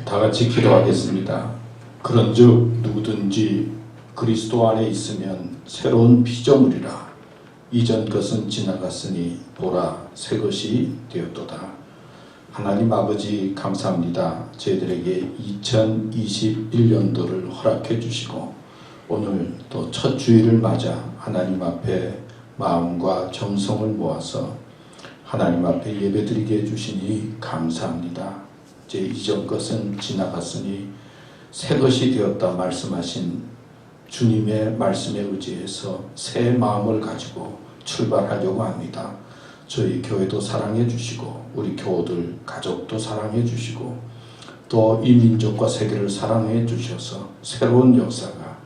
다 같이 기도하겠습니다. 그런즉 누구든지 그리스도 안에 있으면 새로운 피조물이라. 이전 것은 지나갔으니 보라 새 것이 되었도다. 하나님 아버지 감사합니다. 저희들에게 2021년도를 허락해 주시고 오늘 또 첫 주일을 맞아 하나님 앞에 마음과 정성을 모아서 하나님 앞에 예배드리게 해주시니 감사합니다. 제 이전 것은 지나갔으니 새 것이 되었다 말씀하신 주님의 말씀에 의지해서 새 마음을 가지고 출발하려고 합니다. 저희 교회도 사랑해 주시고 우리 교우들 가족도 사랑해 주시고 또 이 민족과 세계를 사랑해 주셔서 새로운 역사가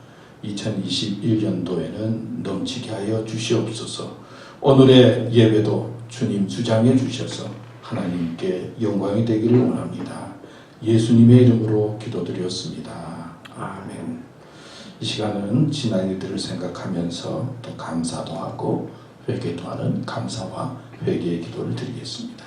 2021년도에는 넘치게 하여 주시옵소서. 오늘의 예배도 주님 주장해 주셔서 하나님께 영광이 되기를 원합니다. 예수님의 이름으로 기도드렸습니다. 아멘. 이 시간은 지난 일들을 생각하면서 또 감사도 하고 회개도 하는 감사와 회개의 기도를 드리겠습니다.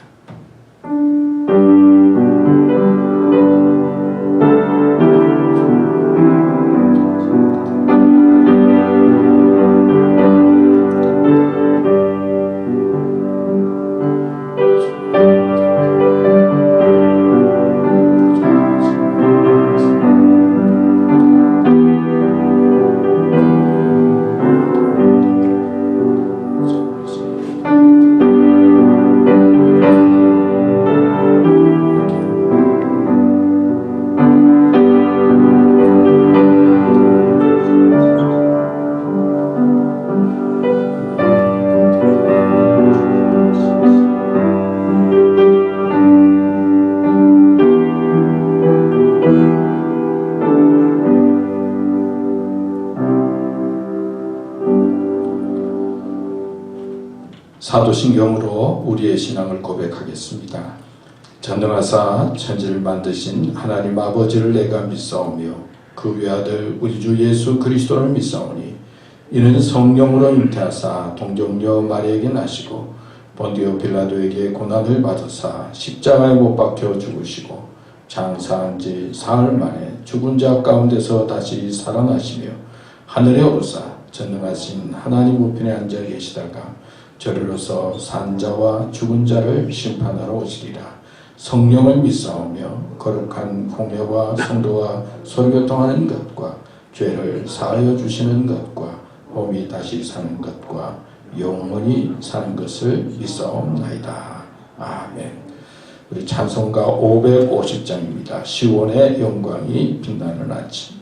사도신경으로 우리의 신앙을 고백하겠습니다. 전능하사 천지를 만드신 하나님 아버지를 내가 믿사오며 그 외아들 우리 주 예수 그리스도를 믿사오니 이는 성령으로 잉태하사 동정녀 마리아에게 나시고 본디오 빌라도에게 고난을 받으사 십자가에 못 박혀 죽으시고 장사한 지 사흘 만에 죽은 자 가운데서 다시 살아나시며 하늘에 오르사 전능하신 하나님 우편에 앉아 계시다가 저리로서 산자와 죽은 자를 심판하러 오시리라. 성령을 믿사오며 거룩한 공회와 성도와 서로교통하는 것과 죄를 사하여 주시는 것과 몸이 다시 사는 것과 영원히 사는 것을 믿사옵나이다. 아멘. 우리 찬송가 550장입니다. 시온의 영광이 빛나는 아침.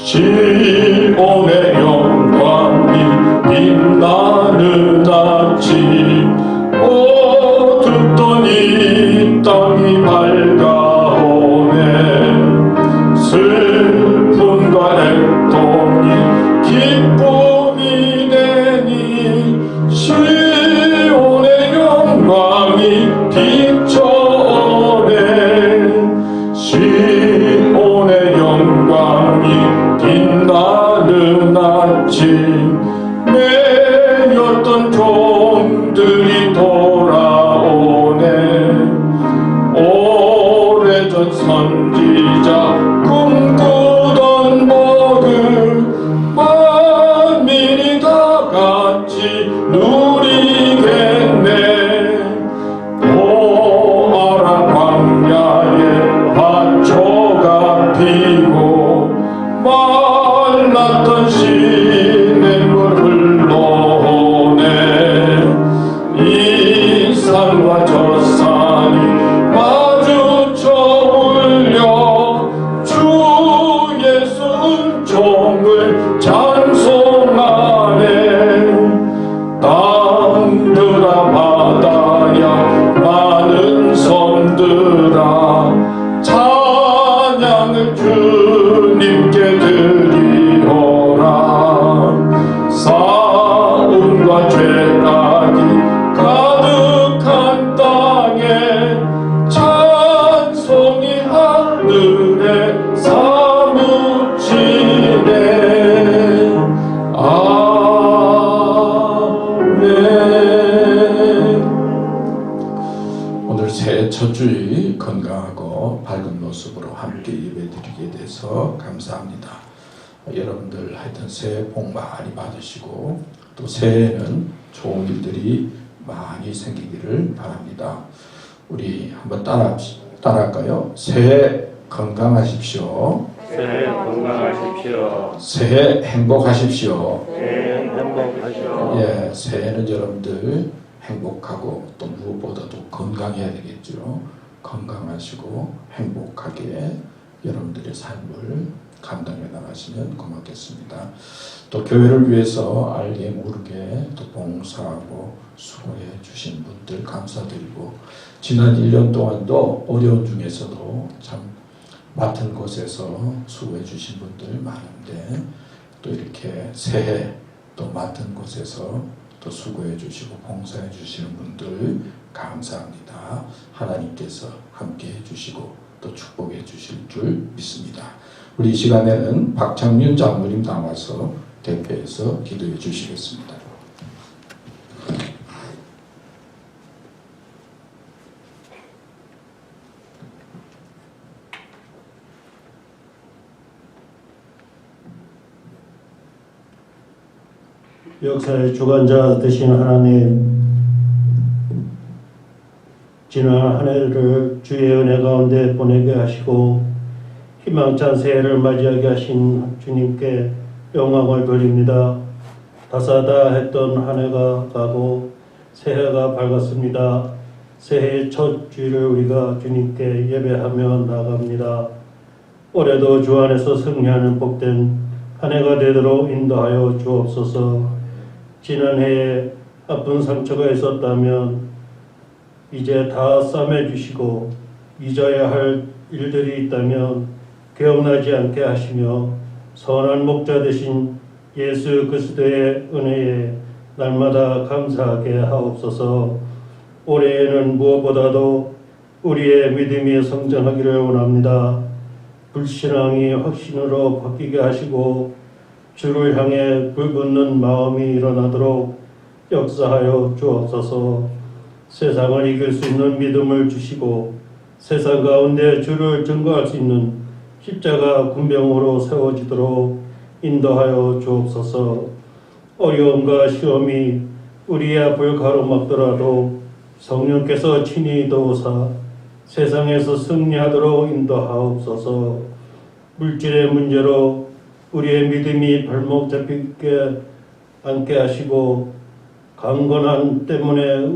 시온의 영광이 빛나는 아침 어둡던 이 땅이 밝아오네 슬픔과 애통이 기쁨이 되니 시온의 영광이 비춰오네 시온의 영광이 빛나는 아침 매였던 종들이 돌아오네 오래전 선지자 꿈꾸던 복을 만민이 다 같이 누리겠네 보아라 광야에 밭초가 피고 말랐던 시냇물 흘러오네 이 산과 저 산이 마주쳐 울려 주 예수 은총을 찬송하네 땅들아 바다야 많은 섬들아 찬양을 주님께 드리오라 사움과 죄악이 가득한 땅에 찬송이 하늘에 사무치네. ね 올해 첫 주일 건강하고 밝은 모습으로 함께 예배드리게 돼서 감사합니다. 여러분들 하여튼 새해 복 많이 받으시고 또 새해에는 좋은 일들이 많이 생기기를 바랍니다. 우리 한번 따라할까요? 새해 건강하십시오. 새해 건강하십시오. 새해 행복하십시오. 새해 행복하시오. 예, 새해는 여러분들 행복하고 또 무엇보다도 건강해야 되겠죠. 건강하시고 행복하게 여러분들의 삶을 감당해 나가시면 고맙겠습니다. 또 교회를 위해서 알게 모르게 또 봉사하고 수고해 주신 분들 감사드리고 지난 1년 동안도 어려운 중에서도 참 맡은 곳에서 수고해 주신 분들 많은데 또 이렇게 새해 또 맡은 곳에서 또 수고해 주시고 봉사해 주시는 분들 감사합니다. 하나님께서 함께 해 주시고 또 축복해 주실 줄 믿습니다. 우리 이 시간에는 박창윤 장로님 나와서 대표해서 기도해 주시겠습니다. 역사의 주관자 되신 하나님, 지난 한 해를 주의 은혜 가운데 보내게 하시고 희망찬 새해를 맞이하게 하신 주님께 영광을 돌립니다. 다사다했던 한 해가 가고 새해가 밝았습니다. 새해의 첫 주일을 우리가 주님께 예배하며 나갑니다. 올해도 주 안에서 승리하는 복된 한 해가 되도록 인도하여 주옵소서. 지난해에 아픈 상처가 있었다면 이제 다 싸매주시고 잊어야 할 일들이 있다면 기억나지 않게 하시며 선한 목자 되신 예수 그리스도의 은혜에 날마다 감사하게 하옵소서. 올해에는 무엇보다도 우리의 믿음이 성장하기를 원합니다. 불신앙이 확신으로 바뀌게 하시고 주를 향해 불붙는 마음이 일어나도록 역사하여 주옵소서. 세상을 이길 수 있는 믿음을 주시고 세상 가운데 주를 증거할 수 있는 십자가 군병으로 세워지도록 인도하여 주옵소서. 어려움과 시험이 우리의 앞을 가로막더라도 성령께서 친히 도우사 세상에서 승리하도록 인도하옵소서. 물질의 문제로 우리의 믿음이 발목 잡히게 않게 하시고 강건함 때문에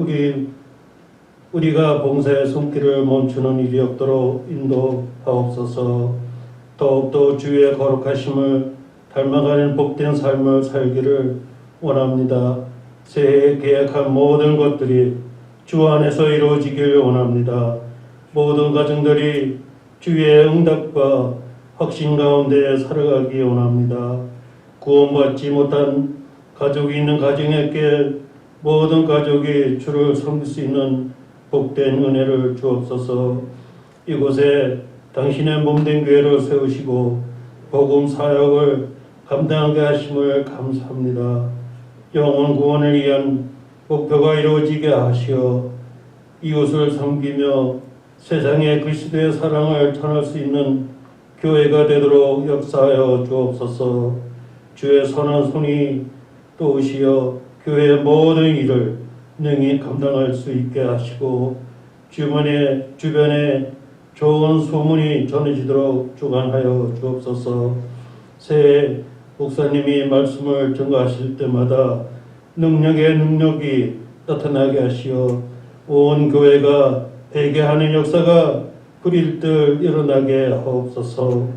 우리가 봉사의 손길을 멈추는 일이 없도록 인도하옵소서. 더욱더 주의 거룩하심을 닮아가는 복된 삶을 살기를 원합니다. 새해에 계획한 모든 것들이 주 안에서 이루어지길 원합니다. 모든 가정들이 주의 응답과 확신 가운데 살아가기 원합니다. 구원받지 못한 가족이 있는 가정에게 모든 가족이 주를 섬길 수 있는 복된 은혜를 주옵소서. 이곳에 당신의 몸된 교회를 세우시고 복음 사역을 감당하게 하심을 감사합니다. 영혼 구원을 위한 목표가 이루어지게 하시어 이웃을 섬기며 세상에 그리스도의 사랑을 전할 수 있는 교회가 되도록 역사하여 주옵소서. 주의 선한 손이 도우시어 교회의 모든 일을 능히 감당할 수 있게 하시고 주변에 좋은 소문이 전해지도록 주관하여 주옵소서. 새해 목사님이 말씀을 전가하실 때마다 능력의 능력이 나타나게 하시어 온 교회가 회개하는 역사가 불일들 일어나게 하옵소서.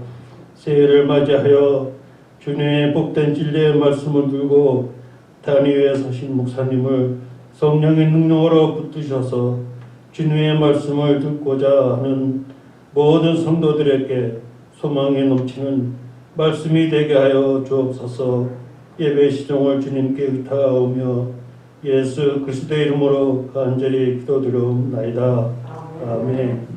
새해를 맞이하여 주님의 복된 진리의 말씀을 들고 단위에 서신 목사님을 성령의 능력으로 붙드셔서 주님의 말씀을 듣고자 하는 모든 성도들에게 소망이 넘치는 말씀이 되게 하여 주옵소서. 예배 시종을 주님께 의탁하오며 예수 그리스도의 이름으로 간절히 기도드리옵나이다. 아멘.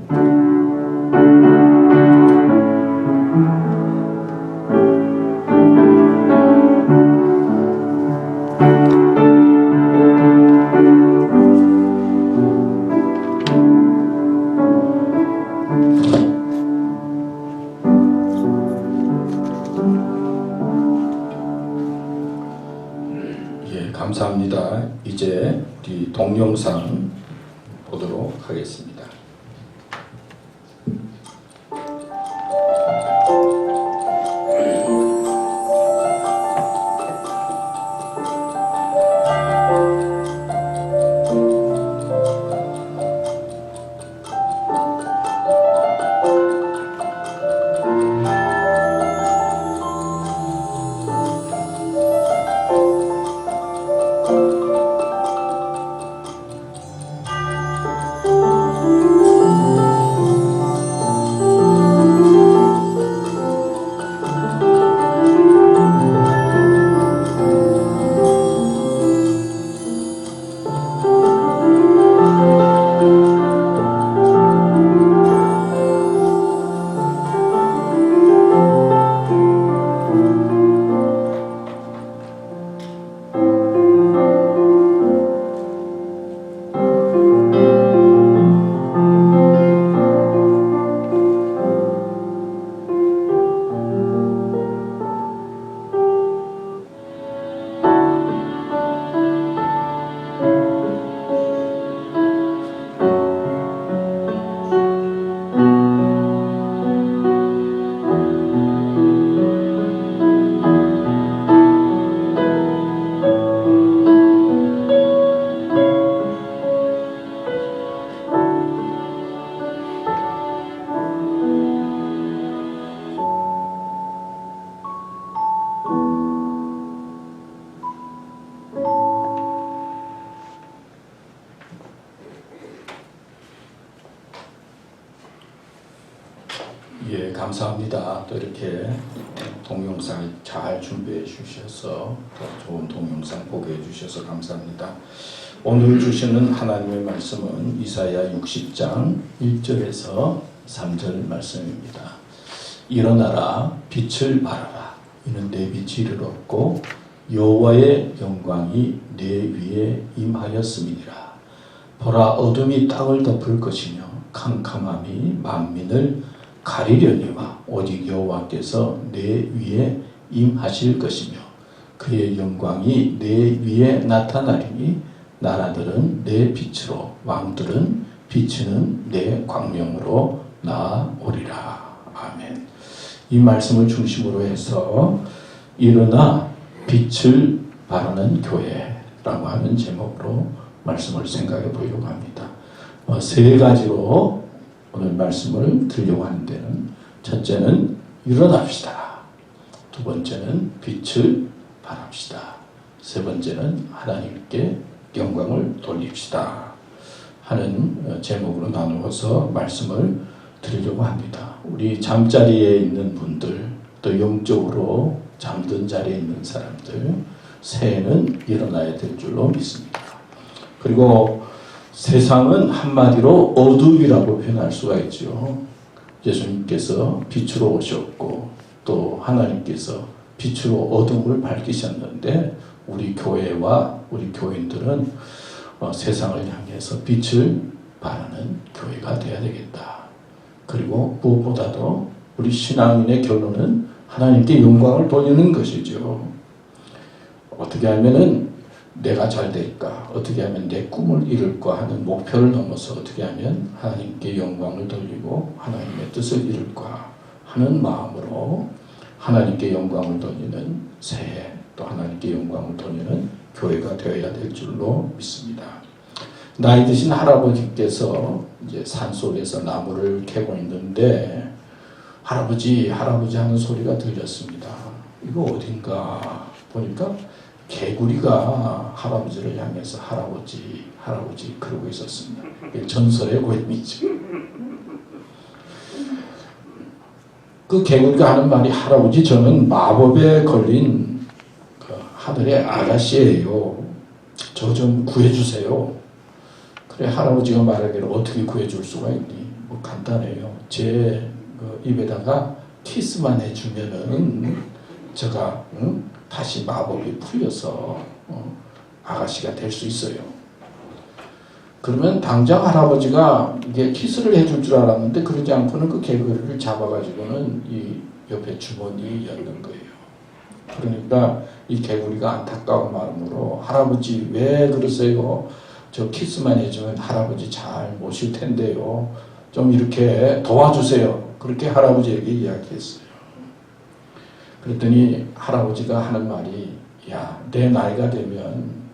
예, 감사합니다. 이제 우리 동영상 보도록 하겠습니다. 예, 감사합니다. 또 이렇게 동영상을 잘 준비해 주셔서 또 좋은 동영상 보게 해 주셔서 감사합니다. 오늘 주시는 하나님의 말씀은 이사야 60장 1절에서 3절 말씀입니다. 일어나라, 빛을 발하라. 이는 내 빛이 이르렀고 여호와의 영광이 내 위에 임하였음이니라. 보라, 어둠이 땅을 덮을 것이며 캄캄함이 만민을 가리려니와 오직 여호와께서 내 위에 임하실 것이며 그의 영광이 내 위에 나타나리니 나라들은 내 빛으로 왕들은 비치는 내 광명으로 나오리라. 아멘. 이 말씀을 중심으로 해서 일어나 빛을 발하는 교회라고 하는 제목으로 말씀을 생각해 보려고 합니다. 세 가지로 오늘 말씀을 드리려고 하는 데는 첫째는 일어납시다. 두 번째는 빛을 발합시다. 세 번째는 하나님께 영광을 돌립시다 하는 제목으로 나누어서 말씀을 드리려고 합니다. 우리 잠자리에 있는 분들, 또 영적으로 잠든 자리에 있는 사람들, 새해는 일어나야 될 줄로 믿습니다. 그리고 세상은 한마디로 어둠이라고 표현할 수가 있죠. 예수님께서 빛으로 오셨고 또 하나님께서 빛으로 어둠을 밝히셨는데 우리 교회와 우리 교인들은 세상을 향해서 빛을 발하는 교회가 되어야 되겠다. 그리고 무엇보다도 우리 신앙인의 결론은 하나님께 영광을 돌리는 것이죠. 어떻게 하면은 내가 잘 될까? 어떻게 하면 내 꿈을 이룰까 하는 목표를 넘어서 어떻게 하면 하나님께 영광을 돌리고 하나님의 뜻을 이룰까 하는 마음으로 하나님께 영광을 돌리는 새해, 또 하나님께 영광을 돌리는 교회가 되어야 될 줄로 믿습니다. 나이 드신 할아버지께서 이제 산속에서 나무를 캐고 있는데 할아버지 하는 소리가 들렸습니다. 이거 어딘가 보니까 개구리가 할아버지를 향해서 할아버지 그러고 있었습니다. 전설의 고양이죠. 그 개구리가 하는 말이 할아버지 저는 마법에 걸린 그 하늘의 아가씨예요. 저 좀 구해주세요. 그래 할아버지가 말하기를 어떻게 구해줄 수가 있니? 뭐 간단해요. 제 입에다가 키스만 해주면은 제가 다시 마법이 풀려서 아가씨가 될 수 있어요. 그러면 당장 할아버지가 이게 키스를 해줄 줄 알았는데 그러지 않고는 그 개구리를 잡아가지고는 이 옆에 주머니에 였는 거예요. 그러니까 이 개구리가 안타까운 마음으로 할아버지 왜 그러세요? 저 키스만 해주면 할아버지 잘 모실 텐데요. 좀 이렇게 도와주세요. 그렇게 할아버지에게 이야기했어요. 그랬더니 할아버지가 하는 말이 야, 내 나이가 되면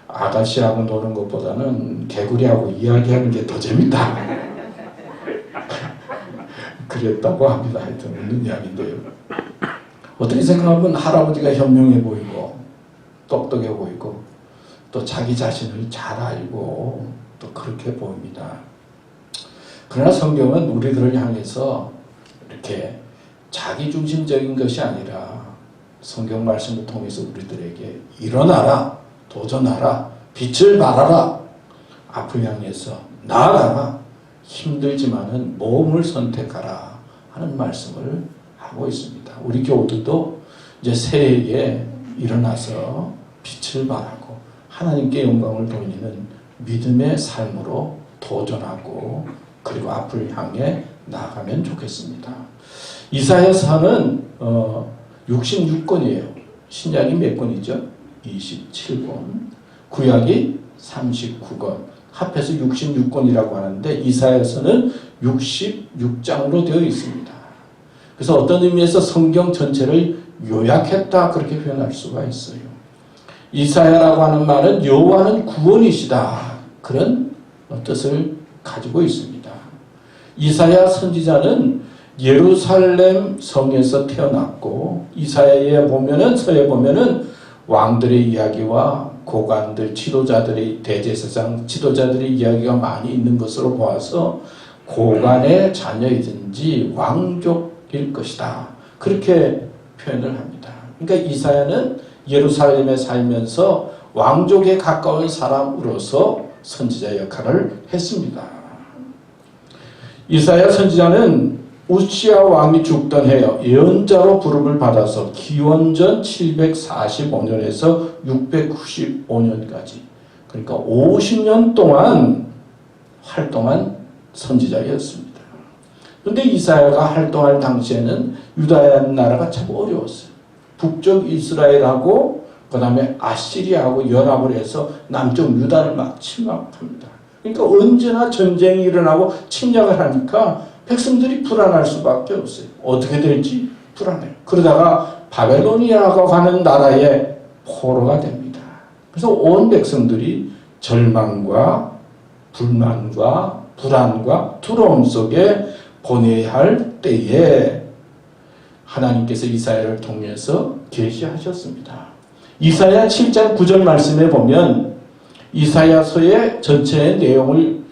아가씨하고 노는 것보다는 개구리하고 이야기하는 게 더 재밌다. 그랬다고 합니다. 하여튼 웃는 이야기인데요. 어떻게 생각하면 할아버지가 현명해 보이고 똑똑해 보이고 또 자기 자신을 잘 알고 또 그렇게 보입니다. 그러나 성경은 우리들을 향해서 이렇게 자기중심적인 것이 아니라 성경 말씀을 통해서 우리들에게 일어나라, 도전하라, 빛을 발하라, 앞을 향해서 나아가라, 힘들지만은 모험을 선택하라 하는 말씀을 하고 있습니다. 우리 교우들도 이제 새해에 일어나서 빛을 발하고 하나님께 영광을 돌리는 믿음의 삶으로 도전하고 그리고 앞을 향해 나아가면 좋겠습니다. 이사야서는 66권이에요. 신약이 몇 권이죠? 27권. 구약이 39권. 합해서 66권이라고 하는데 이사야서는 66장으로 되어 있습니다. 그래서 어떤 의미에서 성경 전체를 요약했다 그렇게 표현할 수가 있어요. 이사야라고 하는 말은 여호와는 구원이시다 그런 뜻을 가지고 있습니다. 이사야 선지자는 예루살렘 성에서 태어났고 이사야에 보면은 서에 보면은 왕들의 이야기와 고관들 지도자들의 대제사장 지도자들의 이야기가 많이 있는 것으로 보아서 고관의 자녀이든지 왕족일 것이다 그렇게 표현을 합니다. 그러니까 이사야는 예루살렘에 살면서 왕족에 가까운 사람으로서 선지자 역할을 했습니다. 이사야 선지자는 우시야 왕이 죽던 해 예언자로 부름을 받아서 기원전 745년에서 695년까지 그러니까 50년 동안 활동한 선지자였습니다. 그런데 이사야가 활동할 당시에는 유다 나라가 참 어려웠어요. 북쪽 이스라엘하고 그 다음에 아시리아하고 연합을 해서 남쪽 유다를 막 침략합니다. 그러니까 언제나 전쟁이 일어나고 침략을 하니까 백성들이 불안할 수밖에 없어요. 어떻게 될지 불안해요. 그러다가 바벨로니아가 가는 나라에 포로가 됩니다. 그래서 온 백성들이 절망과 불만과 불안과 두려움 속에 보내야 할 때에 하나님께서 이사야를 통해서 계시하셨습니다. 이사야 7장 9절 말씀에 보면 이사야서의 전체의 내용을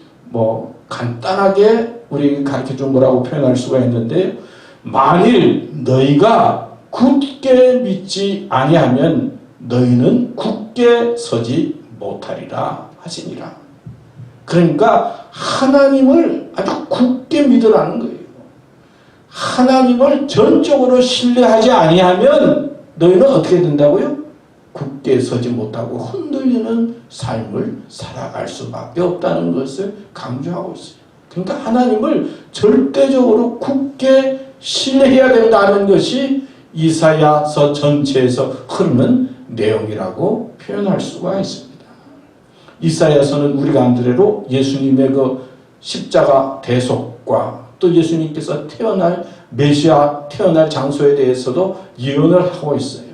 간단하게 우리에게 가르쳐준 거라고 표현할 수가 있는데 만일 너희가 굳게 믿지 아니하면 너희는 굳게 서지 못하리라 하시니라. 그러니까 하나님을 아주 굳게 믿으라는 거예요. 하나님을 전적으로 신뢰하지 아니하면 너희는 어떻게 된다고요? 굳게 서지 못하고 흔들리는 삶을 살아갈 수밖에 없다는 것을 강조하고 있어요. 그러니까 하나님을 절대적으로 굳게 신뢰해야 된다는 것이 이사야서 전체에서 흐르는 내용이라고 표현할 수가 있습니다. 이사야서는 우리가 안 들어도 예수님의 그 십자가 대속과 또 예수님께서 태어날 메시아 태어날 장소에 대해서도 예언을 하고 있어요.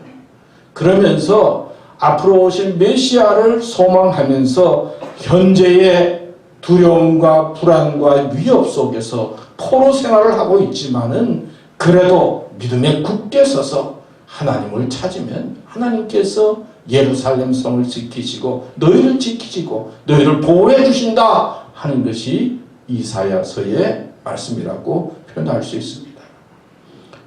그러면서 앞으로 오실 메시아를 소망하면서 현재의 두려움과 불안과 위협 속에서 포로 생활을 하고 있지만은 그래도 믿음에 굳게 서서 하나님을 찾으면 하나님께서 예루살렘 성을 지키시고 너희를 지키시고 너희를 보호해 주신다 하는 것이 이사야서의 말씀이라고 표현할 수 있습니다.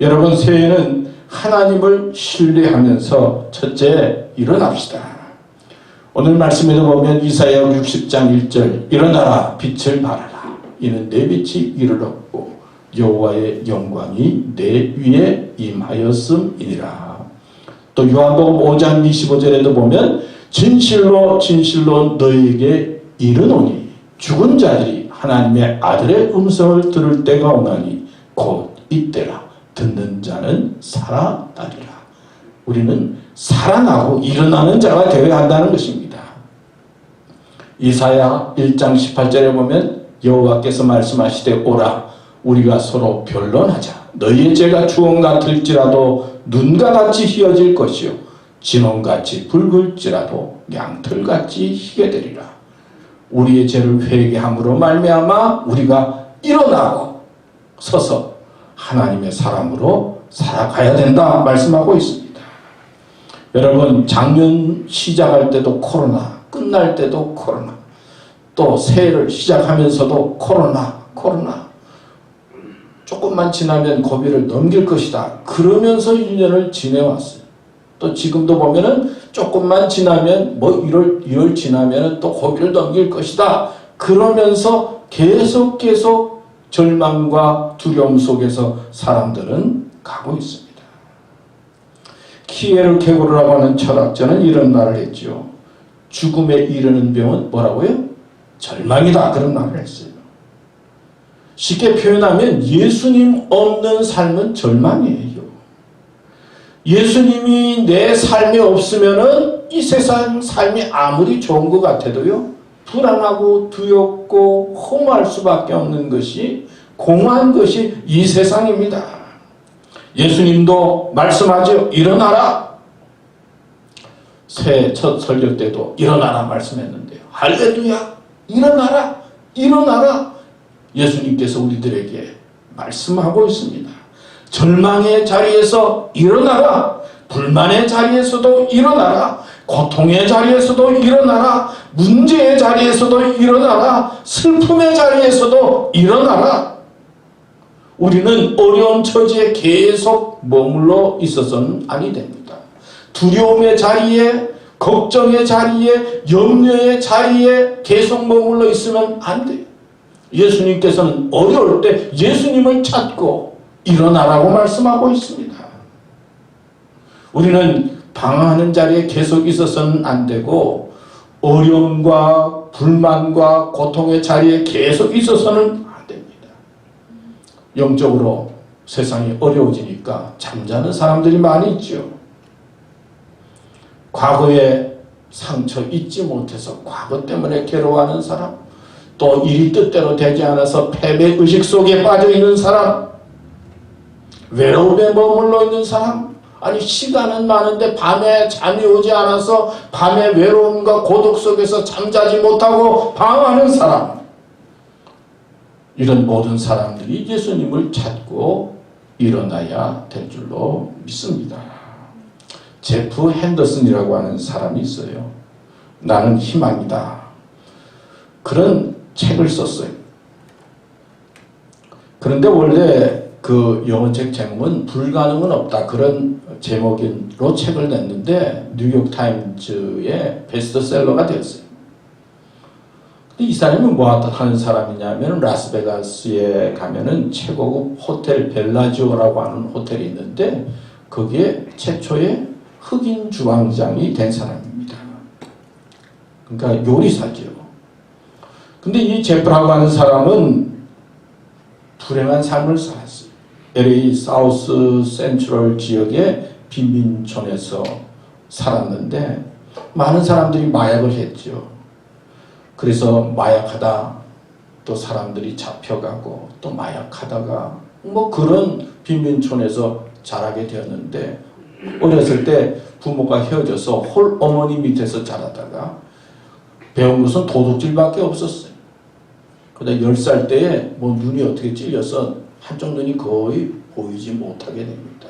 여러분 새해에는 하나님을 신뢰하면서 첫째 일어납시다. 오늘 말씀에도 보면 이사야 60장 1절 일어나라 빛을 발하라 이는 내 빛이 이르렀고 여호와의 영광이 내 위에 임하였음이니라. 또 요한복음 5장 25절에도 보면 진실로 진실로 너희에게 이르노니 죽은 자들이 하나님의 아들의 음성을 들을 때가 오나니 곧 이때라 듣는 자는 살아나리라. 우리는 살아나고 일어나는 자가 되어야 한다는 것입니다. 이사야 1장 18절에 보면 여호와께서 말씀하시되 오라 우리가 서로 변론하자. 너희의 죄가 주홍 같을지라도 눈과 같이 희어질 것이요 진홍같이 붉을지라도 양털같이 희게 되리라. 우리의 죄를 회개함으로 말미암아 우리가 일어나고 서서 하나님의 사람으로 살아가야 된다 말씀하고 있습니다. 여러분 작년 시작할 때도 코로나, 끝날 때도 코로나, 또 새해를 시작하면서도 코로나 조금만 지나면 고비를 넘길 것이다. 그러면서 1년을 지내왔어요. 또 지금도 보면은 조금만 지나면 1월 지나면 또 고비를 넘길 것이다. 그러면서 계속 절망과 두려움 속에서 사람들은 가고 있습니다. 키에르케고르라고 하는 철학자는 이런 말을 했죠. 죽음에 이르는 병은 뭐라고요? 절망이다. 그런 말을 했어요. 쉽게 표현하면 예수님 없는 삶은 절망이에요. 예수님이 내 삶에 없으면은 이 세상 삶이 아무리 좋은 것 같아도요, 불안하고 두렵고 허무할 수밖에 없는 것이, 공허한 것이 이 세상입니다. 예수님도 말씀하죠. 일어나라. 새해 첫 설교 때도 일어나라 말씀했는데요. 할렐루야. 일어나라. 일어나라. 예수님께서 우리들에게 말씀하고 있습니다. 절망의 자리에서 일어나라. 불만의 자리에서도 일어나라. 고통의 자리에서도 일어나라. 문제의 자리에서도 일어나라. 슬픔의 자리에서도 일어나라. 우리는 어려운 처지에 계속 머물러 있어서는 아니 됩니다. 두려움의 자리에, 걱정의 자리에, 염려의 자리에 계속 머물러 있으면 안 돼요. 예수님께서는 어려울 때 예수님을 찾고 일어나라고 말씀하고 있습니다. 우리는 방황하는 자리에 계속 있어서는 안 되고, 어려움과 불만과 고통의 자리에 계속 있어서는 안 됩니다. 영적으로 세상이 어려워지니까 잠자는 사람들이 많이 있죠. 과거에 상처 잊지 못해서 과거 때문에 괴로워하는 사람, 또 일이 뜻대로 되지 않아서 패배의식 속에 빠져있는 사람, 외로움에 머물러 있는 사람, 아니 시간은 많은데 밤에 잠이 오지 않아서 밤에 외로움과 고독 속에서 잠자지 못하고 방황하는 사람, 이런 모든 사람들이 예수님을 찾고 일어나야 될 줄로 믿습니다. 제프 핸더슨이라고 하는 사람이 있어요. 나는 희망이다. 그런 책을 썼어요. 그런데 원래 그 영어책 제목은 불가능은 없다. 그런 제목으로 책을 냈는데 뉴욕타임즈의 베스트셀러가 되었어요. 근데 이 사람이 뭐 하는 사람이냐면 라스베가스에 가면은 최고급 호텔 벨라지오라고 하는 호텔이 있는데 거기에 최초의 흑인 주방장이 된 사람입니다. 그러니까 요리사죠. 근데 이 제프라고 하는 사람은 불행한 삶을 살았어요. LA 사우스 센트럴 지역의 빈민촌에서 살았는데 많은 사람들이 마약을 했죠. 그래서 마약하다 또 사람들이 잡혀가고 또 마약하다가 뭐 그런 빈민촌에서 자라게 되었는데, 어렸을 때 부모가 헤어져서 홀 어머니 밑에서 자라다가 배운 것은 도둑질밖에 없었어요. 그러다 10살 때에 뭐 눈이 어떻게 찔려서 한쪽 눈이 거의 보이지 못하게 됩니다.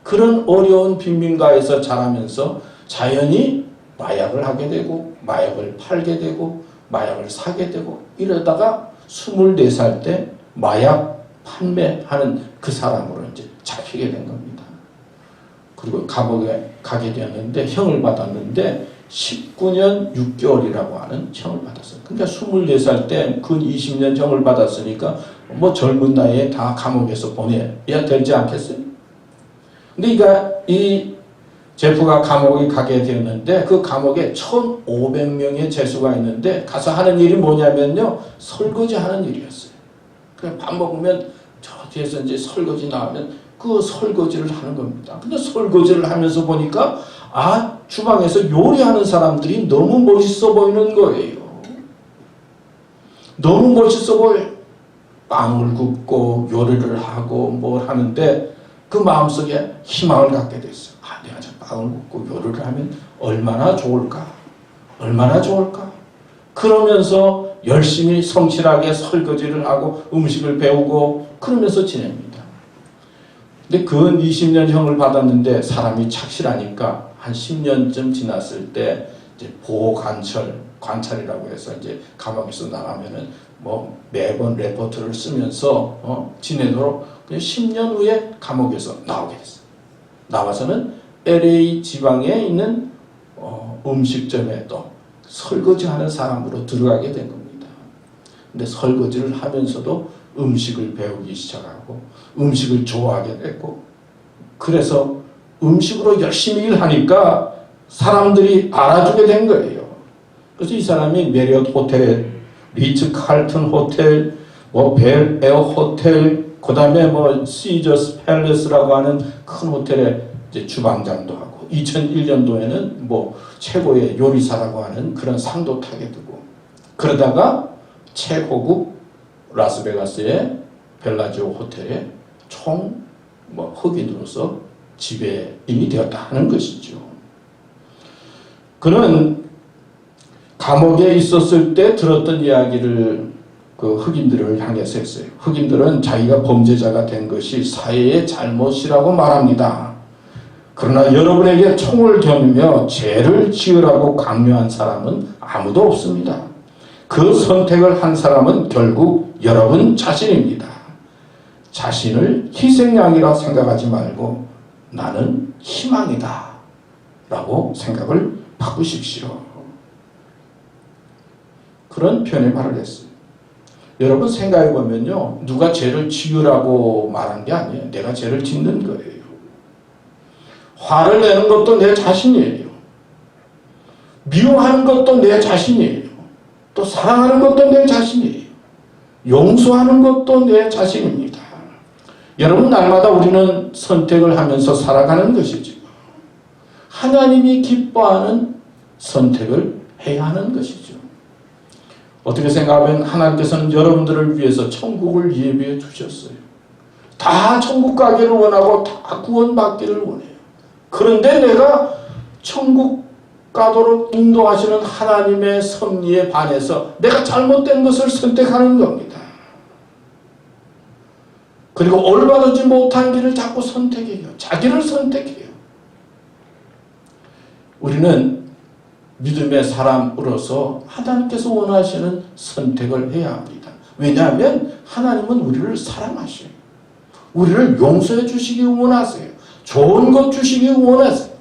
그런 어려운 빈민가에서 자라면서 자연히 마약을 하게 되고 마약을 팔게 되고 마약을 사게 되고 이러다가 24살 때 마약 판매하는 그 사람으로 이제 잡히게 된 겁니다. 그리고 감옥에 가게 되었는데 형을 받았는데 19년 6개월이라고 하는 형을 받았어요. 그러니까 24살 때 근 20년 형을 받았으니까 뭐 젊은 나이에 다 감옥에서 보내야 되지 않겠어요? 근데 이 제프가 감옥에 가게 되었는데 그 감옥에 1,500명의 죄수가 있는데 가서 하는 일이 뭐냐면요, 설거지 하는 일이었어요. 그냥 밥 먹으면 저 뒤에서 이제 설거지 나오면 그 설거지를 하는 겁니다. 근데 설거지를 하면서 보니까 주방에서 요리하는 사람들이 너무 멋있어 보이는 거예요. 너무 멋있어 보여요. 빵을 굽고 요리를 하고 뭘 하는데 그 마음속에 희망을 갖게 됐어요. 내가 저 빵을 굽고 요리를 하면 얼마나 좋을까? 얼마나 좋을까? 그러면서 열심히 성실하게 설거지를 하고 음식을 배우고 그러면서 지냅니다. 근데 근 20년형을 받았는데 사람이 착실하니까 한 10년쯤 지났을 때 이제 관찰이라고 해서 이제 감옥에서 나가면은 뭐 매번 레포트를 쓰면서 지내도록 10년 후에 감옥에서 나오게 됐어요. 나와서는 LA 지방에 있는 음식점에 또 설거지하는 사람으로 들어가게 된 겁니다. 근데 설거지를 하면서도 음식을 배우기 시작하고 음식을 좋아하게 됐고 그래서 음식으로 열심히 일하니까 사람들이 알아주게 된 거예요. 그래서 이 사람이 메리엇 호텔, 리츠 칼튼 호텔, 벨 에어 호텔, 그 다음에 시저스 팰리스라고 하는 큰 호텔에 이제 주방장도 하고 2001년도에는 최고의 요리사라고 하는 그런 상도 타게 되고 그러다가 최고급 라스베가스의 벨라지오 호텔에 흑인으로서 지배인이 되었다 하는 것이죠. 그는 감옥에 있었을 때 들었던 이야기를 그 흑인들을 향해서 했어요. 흑인들은 자기가 범죄자가 된 것이 사회의 잘못이라고 말합니다. 그러나 여러분에게 총을 겨누며 죄를 지으라고 강요한 사람은 아무도 없습니다. 그 선택을 한 사람은 결국 여러분 자신입니다. 자신을 희생양이라 생각하지 말고 나는 희망이다 라고 생각을 바꾸십시오. 그런 표현의 말을 했어요. 여러분 생각해 보면요, 누가 죄를 지으라고 말한 게 아니에요. 내가 죄를 짓는 거예요. 화를 내는 것도 내 자신이에요. 미워하는 것도 내 자신이에요. 또 사랑하는 것도 내 자신이에요. 용서하는 것도 내 자신입니다. 여러분 날마다 우리는 선택을 하면서 살아가는 것이죠. 하나님이 기뻐하는 선택을 해야 하는 것이죠. 어떻게 생각하면 하나님께서는 여러분들을 위해서 천국을 예비해 주셨어요. 다 천국 가기를 원하고 다 구원받기를 원해요. 그런데 내가 천국 가도록 인도하시는 하나님의 섭리에 반해서 내가 잘못된 것을 선택하는 겁니다. 그리고 올바르지 못한 길을 자꾸 선택해요. 자기를 선택해요. 우리는 믿음의 사람으로서 하나님께서 원하시는 선택을 해야 합니다. 왜냐하면 하나님은 우리를 사랑하셔요. 우리를 용서해 주시기 원하세요. 좋은 것 주시기 원하세요.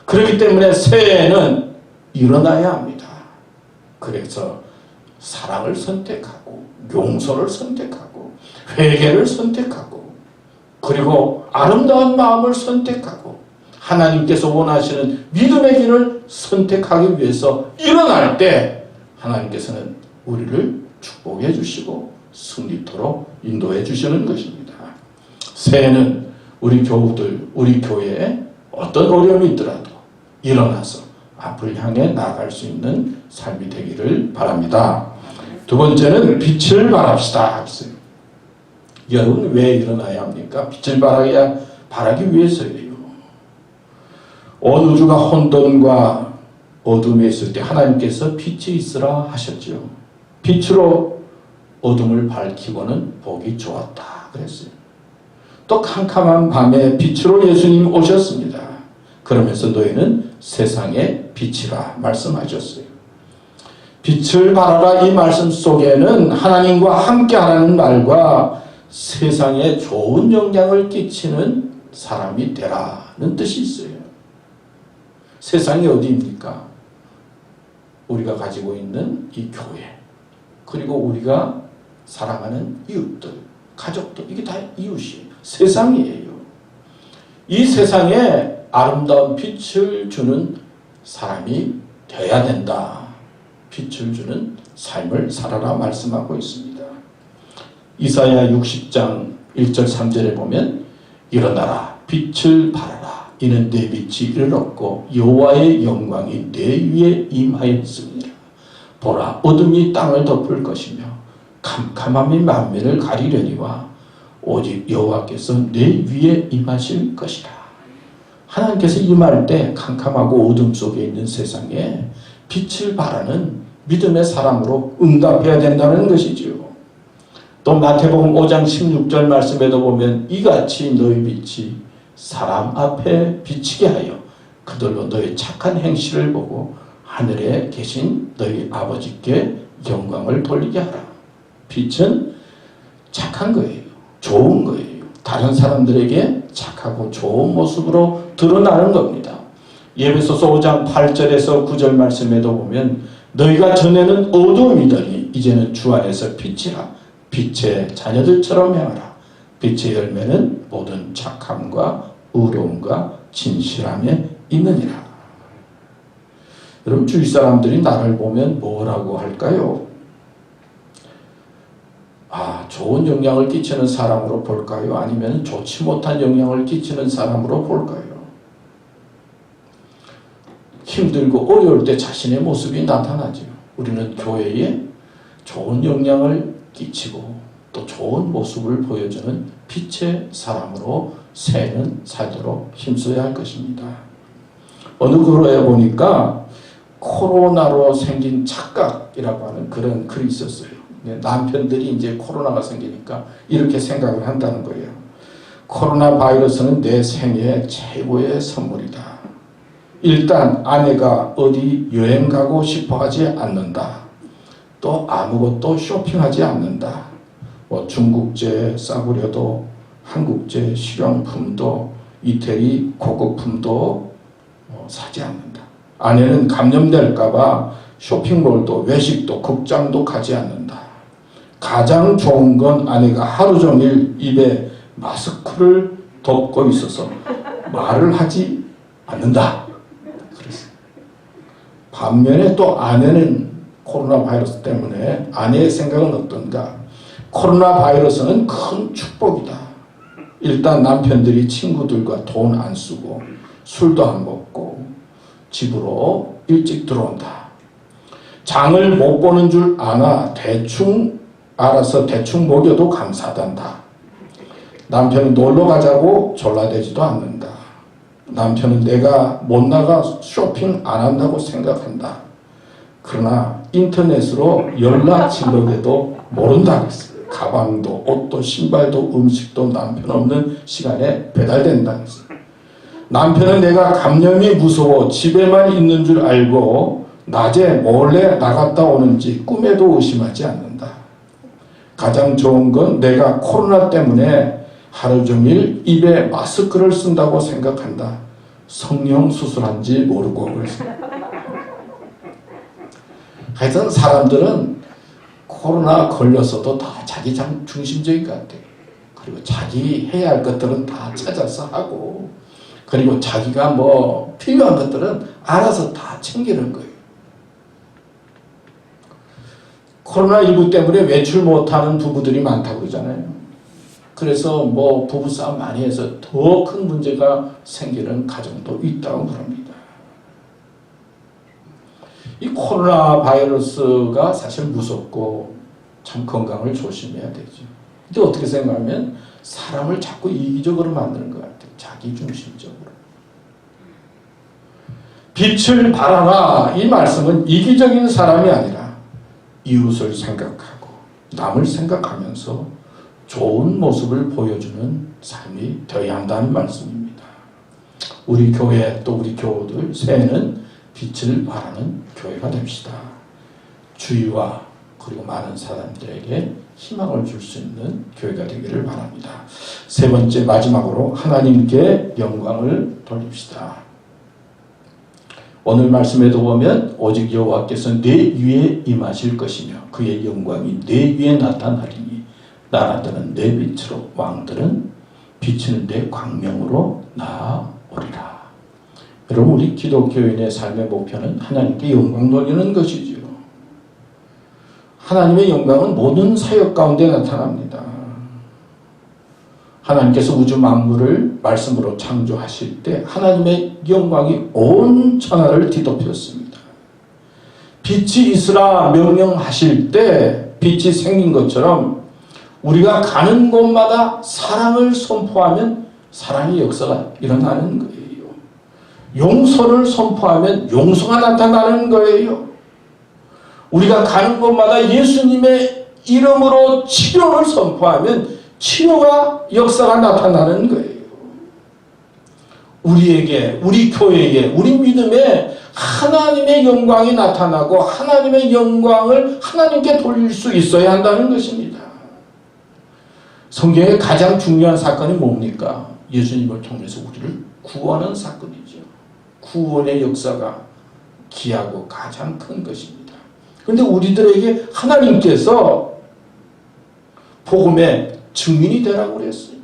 그렇기 때문에 새해에는 일어나야 합니다. 그래서 사랑을 선택하고 용서를 선택하고 회개를 선택하고 그리고 아름다운 마음을 선택하고 하나님께서 원하시는 믿음의 길을 선택하기 위해서 일어날 때 하나님께서는 우리를 축복해 주시고 승리토록 인도해 주시는 것입니다. 새해는 우리 교우들, 우리 교회에 어떤 어려움이 있더라도 일어나서 앞을 향해 나아갈 수 있는 삶이 되기를 바랍니다. 두 번째는 빛을 발합시다. 여러분 왜 일어나야 합니까? 빛을 발하기 위해서예요. 온 우주가 혼돈과 어둠에 있을 때 하나님께서 빛이 있으라 하셨죠. 빛으로 어둠을 밝히고는 보기 좋았다 그랬어요. 또 캄캄한 밤에 빛으로 예수님 오셨습니다. 그러면서 너희는 세상의 빛이라 말씀하셨어요. 빛을 발하라 이 말씀 속에는 하나님과 함께하는 말과 세상에 좋은 영향을 끼치는 사람이 되라는 뜻이 있어요. 세상이 어디입니까? 우리가 가지고 있는 이 교회, 그리고 우리가 사랑하는 이웃들, 가족들, 이게 다 이웃이에요. 세상이에요. 이 세상에 아름다운 빛을 주는 사람이 되어야 된다. 빛을 주는 삶을 살아라 말씀하고 있습니다. 이사야 60장 1절 3절에 보면 일어나라 빛을 발하라 이는 내 빛이 이르렀고 여호와의 영광이 내 위에 임하였습니다. 보라 어둠이 땅을 덮을 것이며 캄캄함이 만민을 가리려니와 오직 여호와께서 내 위에 임하실 것이라. 하나님께서 임할 때 캄캄하고 어둠 속에 있는 세상에 빛을 발하는 믿음의 사람으로 응답해야 된다는 것이지요. 또 마태복음 5장 16절 말씀에도 보면 이같이 너희 빛이 사람 앞에 비치게 하여 그들로 너희 착한 행실을 보고 하늘에 계신 너희 아버지께 영광을 돌리게 하라. 빛은 착한 거예요. 좋은 거예요. 다른 사람들에게 착하고 좋은 모습으로 드러나는 겁니다. 에베소서 5장 8절에서 9절 말씀에도 보면 너희가 전에는 어두움이더니 이제는 주 안에서 빛이라. 빛의 자녀들처럼 행하라. 빛의 열매는 모든 착함과 의로움과 진실함에 있느니라. 여러분 주위 사람들이 나를 보면 뭐라고 할까요? 좋은 영향을 끼치는 사람으로 볼까요? 아니면 좋지 못한 영향을 끼치는 사람으로 볼까요? 힘들고 어려울 때 자신의 모습이 나타나죠. 우리는 교회에 좋은 영향을 끼치고 또 좋은 모습을 보여주는 빛의 사람으로 새해는 살도록 힘써야 할 것입니다. 어느 글에 보니까 코로나로 생긴 착각이라고 하는 그런 글이 있었어요. 남편들이 이제 코로나가 생기니까 이렇게 생각을 한다는 거예요. 코로나 바이러스는 내 생애 최고의 선물이다. 일단 아내가 어디 여행 가고 싶어 하지 않는다. 또 아무것도 쇼핑하지 않는다. 중국제 싸구려도 한국제 실용품도 이태리 고급품도 사지 않는다. 아내는 감염될까봐 쇼핑몰도 외식도 극장도 가지 않는다. 가장 좋은 건 아내가 하루 종일 입에 마스크를 덮고 있어서 말을 하지 않는다. 그랬어요. 반면에 또 아내는 코로나 바이러스 때문에 아내의 생각은 어떤가? 코로나 바이러스는 큰 축복이다. 일단 남편들이 친구들과 돈 안 쓰고 술도 안 먹고 집으로 일찍 들어온다. 장을 못 보는 줄 아나 알아서 대충 먹여도 감사하단다. 남편은 놀러 가자고 졸라대지도 않는다. 남편은 내가 못 나가 쇼핑 안 한다고 생각한다. 그러나 인터넷으로 연락 진로돼도 모른다. 가방도 옷도 신발도 음식도 남편 없는 시간에 배달된다. 남편은 내가 감염이 무서워 집에만 있는 줄 알고 낮에 몰래 나갔다 오는지 꿈에도 의심하지 않는다. 가장 좋은 건 내가 코로나 때문에 하루 종일 입에 마스크를 쓴다고 생각한다. 성령 수술한지 모르고 그래서. 하여튼 사람들은 코로나 걸렸어도 다 자기 중심적인 것 같아요. 그리고 자기 해야 할 것들은 다 찾아서 하고 그리고 자기가 필요한 것들은 알아서 다 챙기는 거예요. 코로나19 때문에 외출 못하는 부부들이 많다고 그러잖아요. 그래서 부부싸움 많이 해서 더 큰 문제가 생기는 가정도 있다고 그럽니다. 이 코로나 바이러스가 사실 무섭고 참 건강을 조심해야 되죠. 근데 어떻게 생각하면 사람을 자꾸 이기적으로 만드는 것 같아요. 자기 중심적으로. 빛을 발하라 이 말씀은 이기적인 사람이 아니라 이웃을 생각하고 남을 생각하면서 좋은 모습을 보여주는 삶이 되어야 한다는 말씀입니다. 우리 교회 또 우리 교우들 새해는 빛을 발하는 교회가 됩시다. 주위와 그리고 많은 사람들에게 희망을 줄 수 있는 교회가 되기를 바랍니다. 세 번째 마지막으로 하나님께 영광을 돌립시다. 오늘 말씀에도 보면 오직 여호와께서 내 위에 임하실 것이며 그의 영광이 내 위에 나타나리니 나라들은 내 빛으로 왕들은 비치는 내 광명으로 나아오리라. 여러분 우리 기독교인의 삶의 목표는 하나님께 영광 돌리는 것이지요. 하나님의 영광은 모든 사역 가운데 나타납니다. 하나님께서 우주 만물을 말씀으로 창조하실 때 하나님의 영광이 온 천하를 뒤덮였습니다. 빛이 있으라 명령하실 때 빛이 생긴 것처럼 우리가 가는 곳마다 사랑을 선포하면 사랑의 역사가 일어나는 거예요. 용서를 선포하면 용서가 나타나는 거예요. 우리가 가는 곳마다 예수님의 이름으로 치료를 선포하면 치료가 역사가 나타나는 거예요. 우리에게, 우리 교회에, 우리 믿음에 하나님의 영광이 나타나고 하나님의 영광을 하나님께 돌릴 수 있어야 한다는 것입니다. 성경의 가장 중요한 사건이 뭡니까? 예수님을 통해서 우리를 구원하는 사건이죠. 구원의 역사가 귀하고 가장 큰 것입니다. 그런데 우리들에게 하나님께서 복음의 증인이 되라고 그랬어요.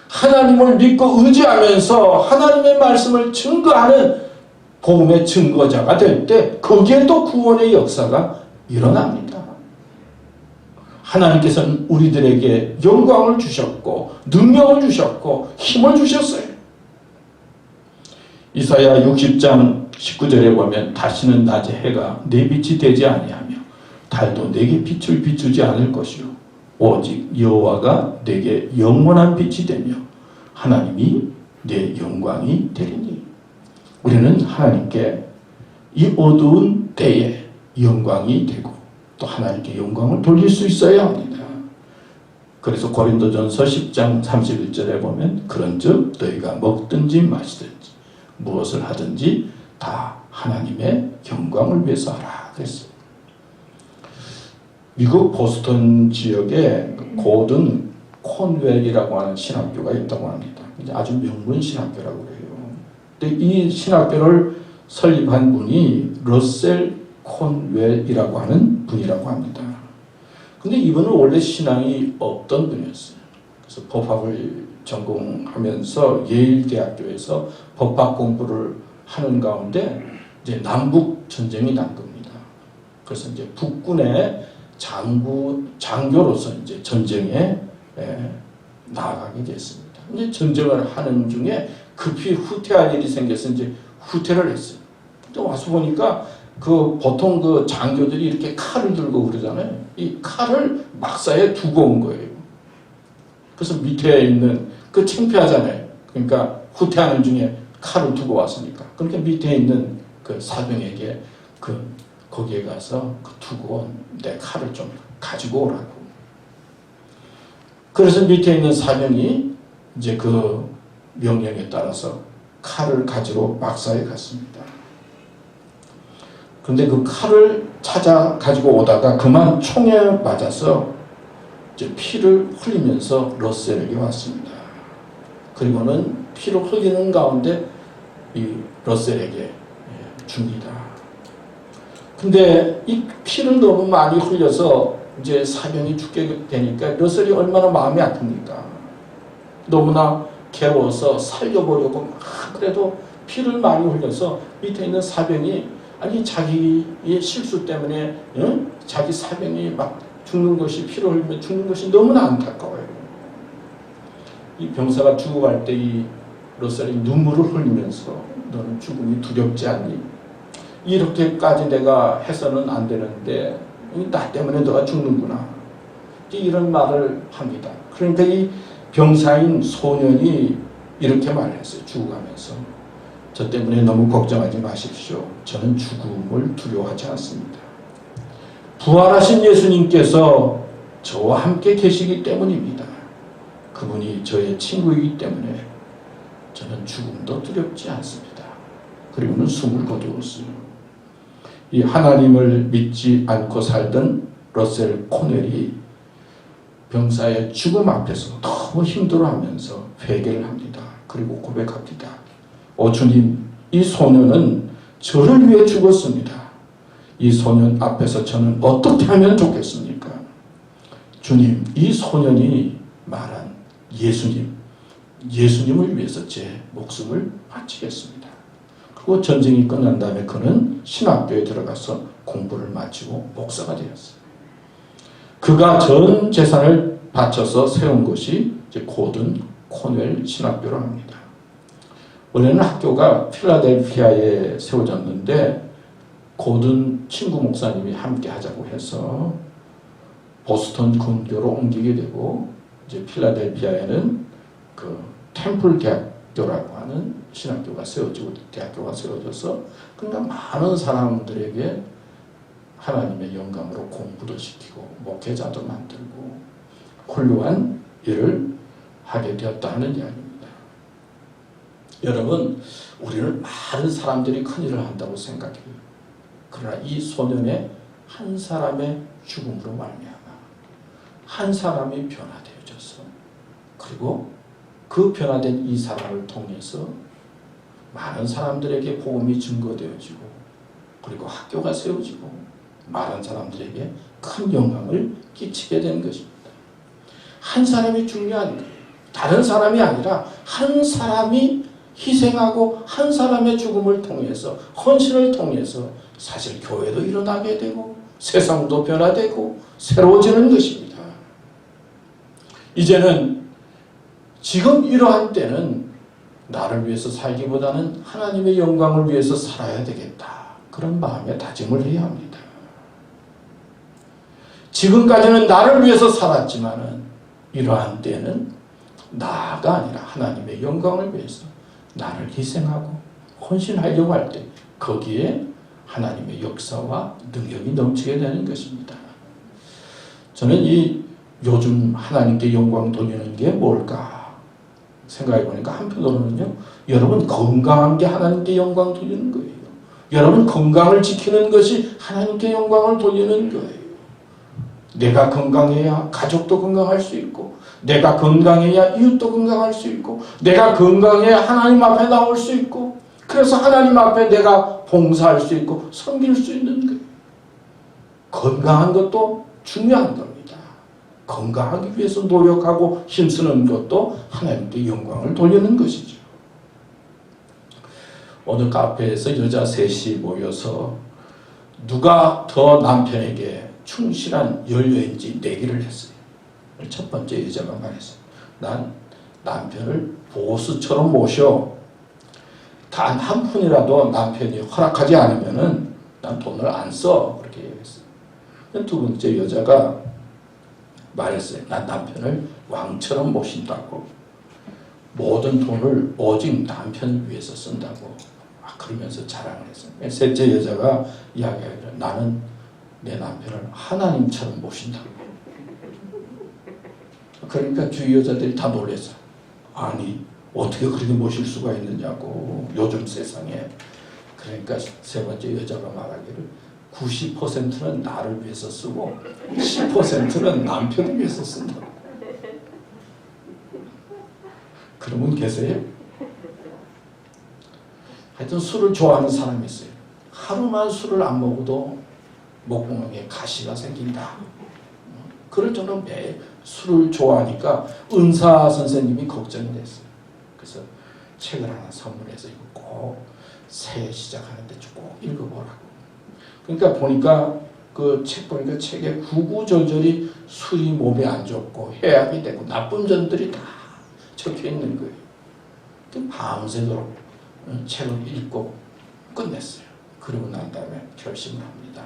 하나님을 믿고 의지하면서 하나님의 말씀을 증거하는 복음의 증거자가 될 때 거기에 또 구원의 역사가 일어납니다. 하나님께서는 우리들에게 영광을 주셨고 능력을 주셨고 힘을 주셨어요. 이사야 60장 19절에 보면 다시는 낮에 해가 내 빛이 되지 아니하며 달도 내게 빛을 비추지 않을 것이요 오직 여호와가 내게 영원한 빛이 되며 하나님이 내 영광이 되리니. 우리는 하나님께 이 어두운 때에 영광이 되고 또 하나님께 영광을 돌릴 수 있어야 합니다. 그래서 고린도전서 10장 31절에 보면 그런즉 너희가 먹든지 마시든지 무엇을 하든지 다 하나님의 영광을 위해서 하라 그랬어요. 미국 보스턴 지역에 고든 콘웰이라고 하는 신학교가 있다고 합니다. 아주 명문 신학교라고 그래요. 근데 이 신학교를 설립한 분이 러셀 콘웰이라고 하는 분이라고 합니다. 근데 이분은 원래 신앙이 없던 분이었어요. 그래서 법학을 전공하면서 예일 대학교에서 법학 공부를 하는 가운데 이제 남북 전쟁이 난 겁니다. 그래서 이제 북군의 장교로서 이제 전쟁에 나아가게 됐습니다. 이제 전쟁을 하는 중에 급히 후퇴할 일이 생겨서 이제 후퇴를 했어요. 근데 와서 보니까 그 보통 그 장교들이 이렇게 칼을 들고 그러잖아요. 이 칼을 막사에 두고 온 거예요. 그래서 밑에 있는 그 창피하잖아요. 그러니까 후퇴하는 중에 칼을 두고 왔으니까. 그러니까 밑에 있는 그 사병에게 거기에 가서 그 두고 온 내 칼을 좀 가지고 오라고. 그래서 밑에 있는 사병이 이제 그 명령에 따라서 칼을 가지러 막사에 갔습니다. 그런데 그 칼을 찾아 가지고 오다가 그만 총에 맞아서 이제 피를 흘리면서 러셀에게 왔습니다. 그리고는 피를 흘리는 가운데 이 러셀에게 줍니다. 근데 이 피를 너무 많이 흘려서 이제 사병이 죽게 되니까 러셀이 얼마나 마음이 아픕니까? 너무나 괴로워서 살려보려고 막 그래도 피를 많이 흘려서 밑에 있는 사병이 아니 자기의 실수 때문에 자기 사병이 막 죽는 것이 피를 흘리며 죽는 것이 너무나 안타까워요. 이 병사가 죽어갈 때 이 러셀이 눈물을 흘리면서 너는 죽음이 두렵지 않니? 이렇게까지 내가 해서는 안 되는데 나 때문에 너가 죽는구나. 이런 말을 합니다. 그러니까 이 병사인 소년이 이렇게 말했어요. 죽어가면서. 저 때문에 너무 걱정하지 마십시오. 저는 죽음을 두려워하지 않습니다. 부활하신 예수님께서 저와 함께 계시기 때문입니다. 그분이 저의 친구이기 때문에 저는 죽음도 두렵지 않습니다. 그리고는 숨을 거두었어요. 이 하나님을 믿지 않고 살던 러셀 코넬이 병사의 죽음 앞에서 너무 힘들어하면서 회개를 합니다. 그리고 고백합니다. 오 주님, 이 소년은 저를 위해 죽었습니다. 이 소년 앞에서 저는 어떻게 하면 좋겠습니까? 주님, 이 소년이 말한 예수님을 위해서 제 목숨을 바치겠습니다. 그리고 전쟁이 끝난 다음에 그는 신학교에 들어가서 공부를 마치고 목사가 되었어요. 그가 전 재산을 바쳐서 세운 것이 이제 고든 코넬 신학교라고 합니다. 원래는 학교가 필라델피아에 세워졌는데 고든 친구 목사님이 함께 하자고 해서 보스턴 근교로 옮기게 되고 이제 필라델피아에는 그 템플 대학교라고 하는 신학교가 세워지고 대학교가 세워져서 그러니까 많은 사람들에게 하나님의 영광으로 공부도 시키고 목회자도 만들고 훌륭한 일을 하게 되었다 하는 이야기입니다. 여러분, 우리는 많은 사람들이 큰일을 한다고 생각해요. 그러나 이 소년의 한 사람의 죽음으로 말미암아 한 사람이 변화되어져서 그리고 그 변화된 이 사람을 통해서 많은 사람들에게 복음이 증거되어지고 그리고 학교가 세워지고 많은 사람들에게 큰 영향을 끼치게 되는 것입니다. 한 사람이 중요한 거예요. 다른 사람이 아니라 한 사람이 희생하고 한 사람의 죽음을 통해서 헌신을 통해서 사실 교회도 일어나게 되고 세상도 변화되고 새로워지는 것입니다. 이제는 지금 이러한 때는 나를 위해서 살기보다는 하나님의 영광을 위해서 살아야 되겠다. 그런 마음의 다짐을 해야 합니다. 지금까지는 나를 위해서 살았지만은 이러한 때는 나가 아니라 하나님의 영광을 위해서 나를 희생하고 헌신하려고 할 때 거기에 하나님의 역사와 능력이 넘치게 되는 것입니다. 저는 이 요즘 하나님께 영광 돌리는 게 뭘까 생각해 보니까 한편으로는요, 여러분 건강한 게 하나님께 영광 돌리는 거예요. 여러분 건강을 지키는 것이 하나님께 영광을 돌리는 거예요. 내가 건강해야 가족도 건강할 수 있고, 내가 건강해야 이웃도 건강할 수 있고, 내가 건강해야 하나님 앞에 나올 수 있고, 그래서 하나님 앞에 내가 봉사할 수 있고 섬길 수 있는 거예요. 건강한 것도 중요한 겁니다. 건강하기 위해서 노력하고 힘쓰는 것도 하나님께 영광을 돌리는 것이죠. 오늘 카페에서 여자 셋이 모여서 누가 더 남편에게 충실한 연료인지 내기를 했어요. 첫 번째 여자가 말했어요. 난 남편을 보스처럼 모셔. 단 한 푼이라도 남편이 허락하지 않으면은 난 돈을 안 써. 그렇게 얘기했어요. 두 번째 여자가 말했어요. 난 남편을 왕처럼 모신다고. 모든 돈을 오직 남편을 위해서 쓴다고. 그러면서 자랑을 했어요. 셋째 여자가 이야기하기를 나는 내 남편을 하나님처럼 모신다고. 그러니까 주위 여자들이 다 놀랐어요. 아니 어떻게 그렇게 모실 수가 있느냐고 요즘 세상에. 그러니까 세 번째 여자가 말하기를 90%는 나를 위해서 쓰고 10%는 남편을 위해서 쓴다고. 그런 분 계세요? 하여튼 술을 좋아하는 사람이 있어요. 하루만 술을 안 먹어도 목구멍에 가시가 생긴다. 그럴 정도로 매일 술을 좋아하니까 은사 선생님이 걱정이 됐어요. 그래서 책을 하나 선물해서 이거 꼭 새해 시작하는데 꼭 읽어보라고. 그러니까 보니까 그 책 보니까 책에 구구절절이 술이 몸에 안 좋고 해악이 되고 나쁜 점들이 다 적혀 있는 거예요. 밤새도록 책을 읽고 끝냈어요. 그러고 난 다음에 결심을 합니다.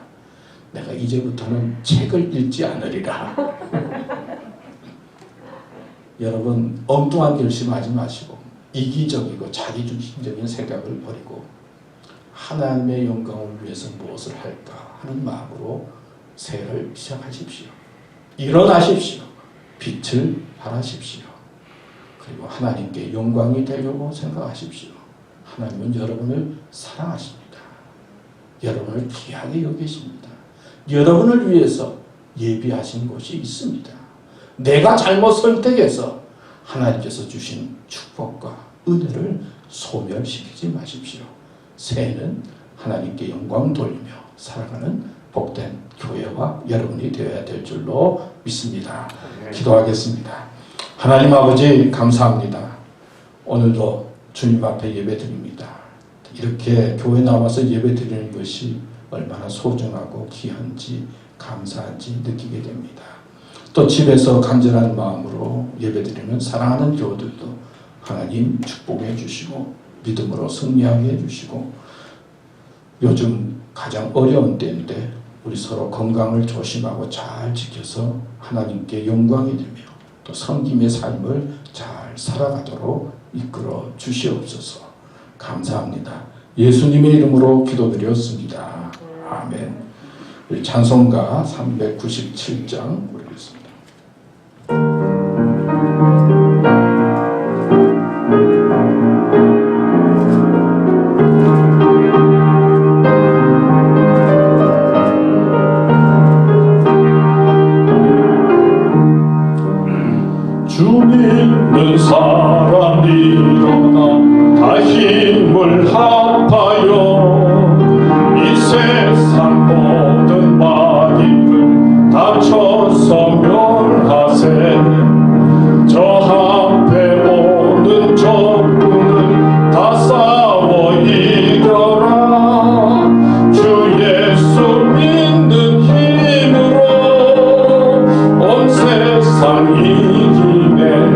내가 이제부터는 책을 읽지 않으리라. 여러분 엉뚱한 결심하지 마시고 이기적이고 자기중심적인 생각을 버리고 하나님의 영광을 위해서 무엇을 할까 하는 마음으로 새해를 시작하십시오. 일어나십시오. 빛을 발하십시오. 그리고 하나님께 영광이 되려고 생각하십시오. 하나님은 여러분을 사랑하십니다. 여러분을 귀하게 여기십니다. 여러분을 위해서 예비하신 곳이 있습니다. 내가 잘못 선택해서 하나님께서 주신 축복과 은혜를 소멸시키지 마십시오. 새해는 하나님께 영광 돌리며 살아가는 복된 교회와 여러분이 되어야 될 줄로 믿습니다. 기도하겠습니다. 하나님 아버지 감사합니다. 오늘도 주님 앞에 예배드립니다. 이렇게 교회 나와서 예배드리는 것이 얼마나 소중하고 귀한지 감사한지 느끼게 됩니다. 또 집에서 간절한 마음으로 예배드리는 사랑하는 교우들도 하나님 축복해 주시고 믿음으로 승리하게 해주시고, 요즘 가장 어려운 때인데 우리 서로 건강을 조심하고 잘 지켜서 하나님께 영광이 되며 또 섬김의 삶을 잘 살아가도록 이끌어 주시옵소서. 감사합니다. 예수님의 이름으로 기도드렸습니다. 아멘. 우리 찬송가 397장 부르겠습니다. 주 믿는 사람 일어나 다 힘을 합하여 이 세상 모든 마귀를 다쳐서 멸하세. 저 앞에 오는 적군을 다 싸워 이겨라. 주 예수 믿는 힘으로 온 세상 이기네.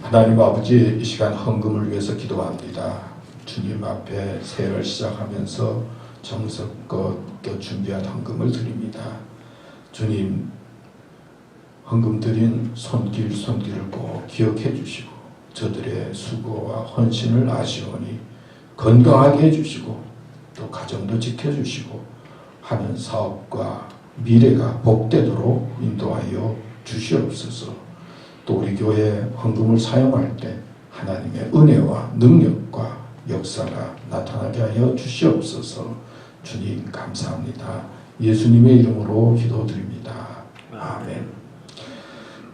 하나님 아버지, 이 시간 헌금을 위해서 기도합니다. 주님 앞에 새해를 시작하면서 정성껏 준비한 헌금을 드립니다. 주님, 헌금 드린 손길을 꼭 기억해 주시고 저들의 수고와 헌신을 아시오니 건강하게 해주시고 또 가정도 지켜주시고 하는 사업과 미래가 복되도록 인도하여 주시옵소서. 또 우리 교회 헌금을 사용할 때 하나님의 은혜와 능력과 역사가 나타나게 하여 주시옵소서. 주님 감사합니다. 예수님의 이름으로 기도드립니다. 아멘.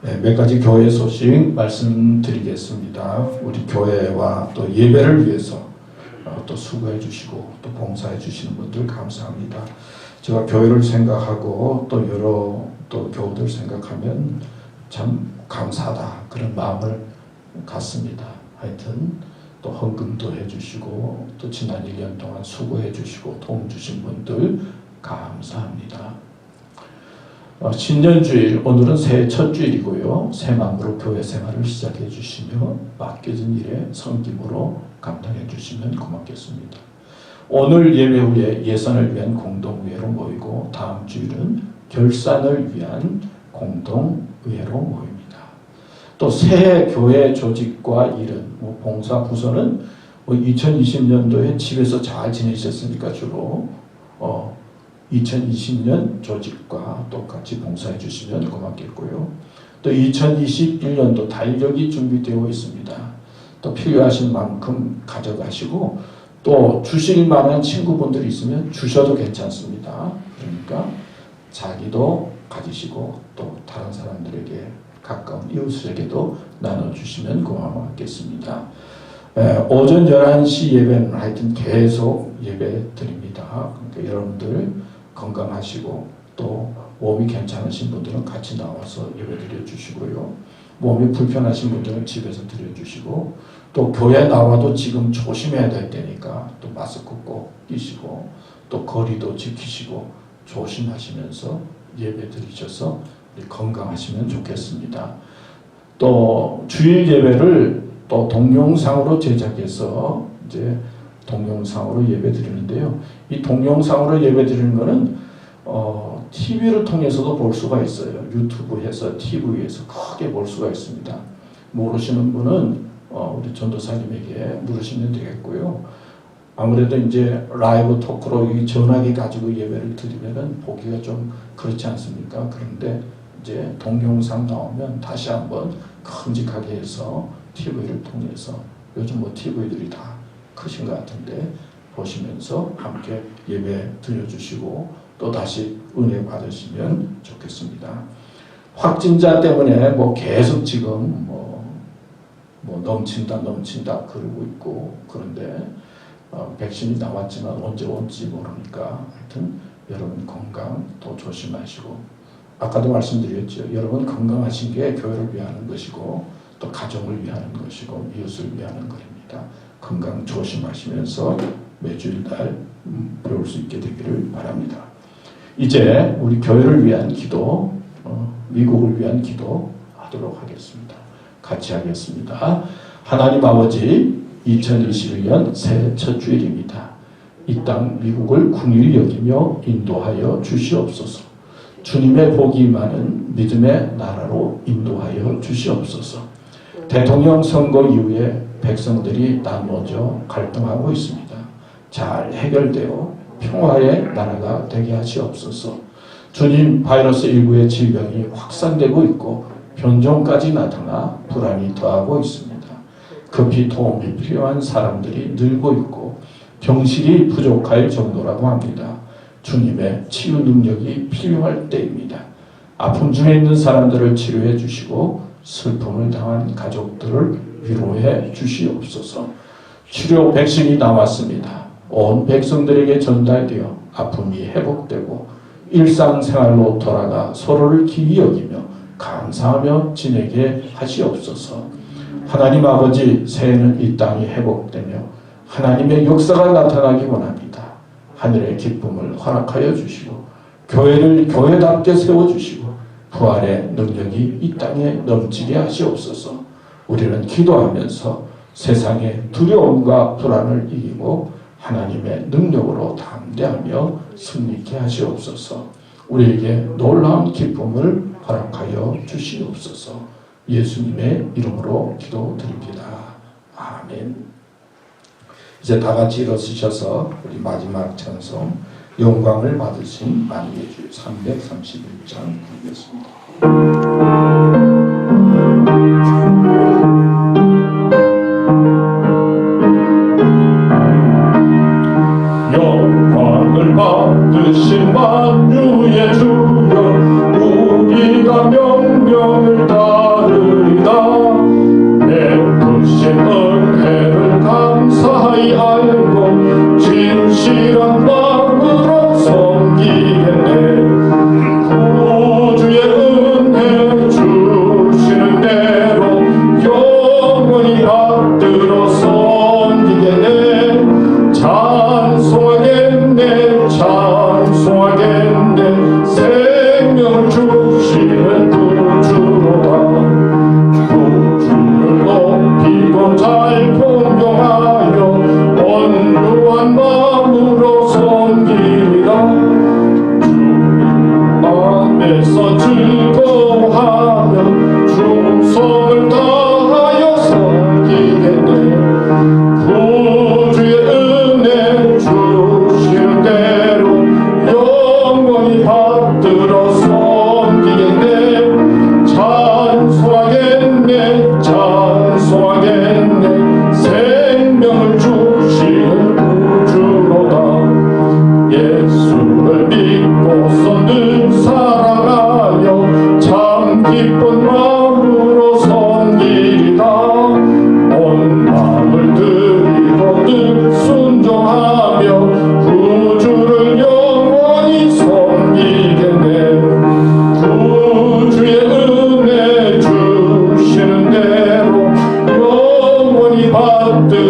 네, 몇 가지 교회 소식 말씀드리겠습니다. 우리 교회와 또 예배를 위해서 또 수고해 주시고 또 봉사해 주시는 분들 감사합니다. 제가 교회를 생각하고 또 여러 또 교우들 생각하면 참 감사하다 그런 마음을 갖습니다. 하여튼 또 헌금도 해주시고 또 지난 1년 동안 수고해 주시고 도움 주신 분들 감사합니다. 신년주일, 오늘은 새해 첫 주일이고요. 새 마음으로 교회 생활을 시작해 주시며 맡겨진 일에 섬김으로 감당해 주시면 고맙겠습니다. 오늘 예배 후에 예산을 위한 공동의회로 모이고 다음 주일은 결산을 위한 공동의회로 모입니다. 또 새해 교회 조직과 일은 봉사 부서는 2020년도에 집에서 잘 지내셨으니까 주로 2020년 조직과 똑같이 봉사해 주시면 고맙겠고요. 또 2021년도 달력이 준비되어 있습니다. 또 필요하신 만큼 가져가시고 또 주실 만한 친구분들이 있으면 주셔도 괜찮습니다. 그러니까 자기도 가지시고 또 다른 사람들에게 가까운 이웃에게도 나눠주시면 고맙겠습니다. 오전 11시 예배는 하여튼 계속 예배 드립니다. 그러니까 여러분들 건강하시고 또 몸이 괜찮으신 분들은 같이 나와서 예배 드려주시고요. 몸이 불편하신 분들은 집에서 드려주시고 또 교회 나와도 지금 조심해야 될 때니까 또 마스크 꼭 끼시고 또 거리도 지키시고 조심하시면서 예배 드리셔서 건강하시면 좋겠습니다. 또 주일 예배를 또 동영상으로 제작해서 이제 동영상으로 예배 드리는데요. 이 동영상으로 예배 드리는 거는 TV를 통해서도 볼 수가 있어요. 유튜브에서 TV에서 크게 볼 수가 있습니다. 모르시는 분은 우리 전도사님에게 물으시면 되겠고요. 아무래도 이제 라이브 토크로 이 전화기 가지고 예배를 드리면은 보기가 좀 그렇지 않습니까? 그런데 이제 동영상 나오면 다시 한번 큼직하게 해서 TV를 통해서 요즘 뭐 TV들이 다 크신 것 같은데 보시면서 함께 예배 드려주시고 또 다시 은혜 받으시면 좋겠습니다. 확진자 때문에 뭐 계속 지금 뭐 넘친다 그러고 있고 그런데 백신이 나왔지만 언제 올지 모르니까 하여튼 여러분 건강 또 조심하시고 아까도 말씀드렸죠. 여러분 건강하신 게 교회를 위하는 것이고 또 가정을 위하는 것이고 이웃을 위하는 것입니다. 건강 조심하시면서 매주일 날 배울 수 있게 되기를 바랍니다. 이제 우리 교회를 위한 기도, 미국을 위한 기도 하도록 하겠습니다. 같이 하겠습니다. 하나님 아버지 2021년 새해 첫 주일입니다. 이 땅 미국을 긍휼히 여기며 인도하여 주시옵소서. 주님의 복이 많은 믿음의 나라로 인도하여 주시옵소서. 대통령 선거 이후에 백성들이 나눠져 갈등하고 있습니다. 잘 해결되어 평화의 나라가 되게 하시옵소서. 주님, 바이러스19의 질병이 확산되고 있고 변종까지 나타나 불안이 더하고 있습니다. 급히 도움이 필요한 사람들이 늘고 있고 병실이 부족할 정도라고 합니다. 주님의 치유 능력이 필요할 때입니다. 아픔 중에 있는 사람들을 치료해 주시고 슬픔을 당한 가족들을 위로해 주시옵소서. 치료 백신이 나왔습니다. 온 백성들에게 전달되어 아픔이 회복되고 일상생활로 돌아가 서로를 기이 여기며 감사하며 지내게 하시옵소서. 하나님 아버지, 새해는 이 땅이 회복되며 하나님의 역사가 나타나기 원합니다. 하늘의 기쁨을 허락하여 주시고 교회를 교회답게 세워주시고 부활의 능력이 이 땅에 넘치게 하시옵소서. 우리는 기도하면서 세상의 두려움과 불안을 이기고 하나님의 능력으로 담대하며 승리케 하시옵소서. 우리에게 놀라운 기쁨을 허락하여 주시옵소서. 예수님의 이름으로 기도드립니다. 아멘. 이제 다 같이 일어서셔서 우리 마지막 찬송 영광을 받으신 만유의 주 331장 부르겠습니다. 영광을 받으신 만유의 주여 우리가 명령을 따르리다. 베푸신 은혜를 감사히 알고 진실한 마음으로 섬기겠네. 구주의 은혜 주시는 대로 영원히 받들어 섬기겠네. 찬송하겠네. 새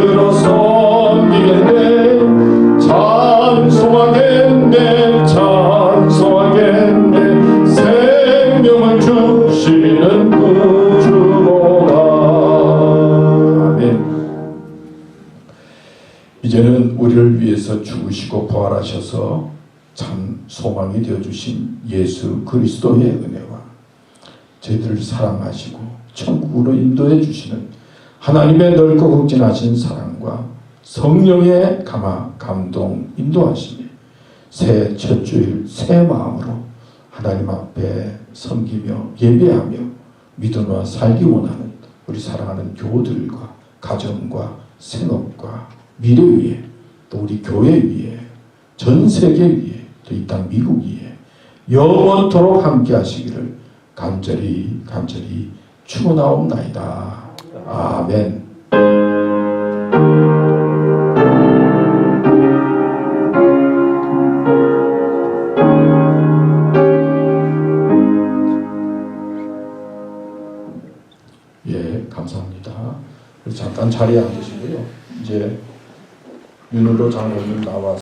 들어 섬기겠네 찬송하겠네 찬송하겠네 생명을 주시는 구주로다. 아멘. 이제는 우리를 위해서 죽으시고 부활하셔서 참 소망이 되어주신 예수 그리스도의 은혜와 저희들을 사랑하시고 천국으로 인도해 주시는 하나님의 넓고 극진하신 사랑과 성령의 감동 인도하심이 새 첫 주일 새 마음으로 하나님 앞에 섬기며 예배하며 믿음과 살기 원하는 우리 사랑하는 교우들과 가정과 생업과 미래 위에 또 우리 교회 위에 전 세계 위에 또 이 땅 미국 위에 영원토록 함께 하시기를 간절히 축원하옵나이다. 아멘. 예, 감사합니다. 잠깐 자리에 앉으시고요. 이제 윤으로 장로님 나와서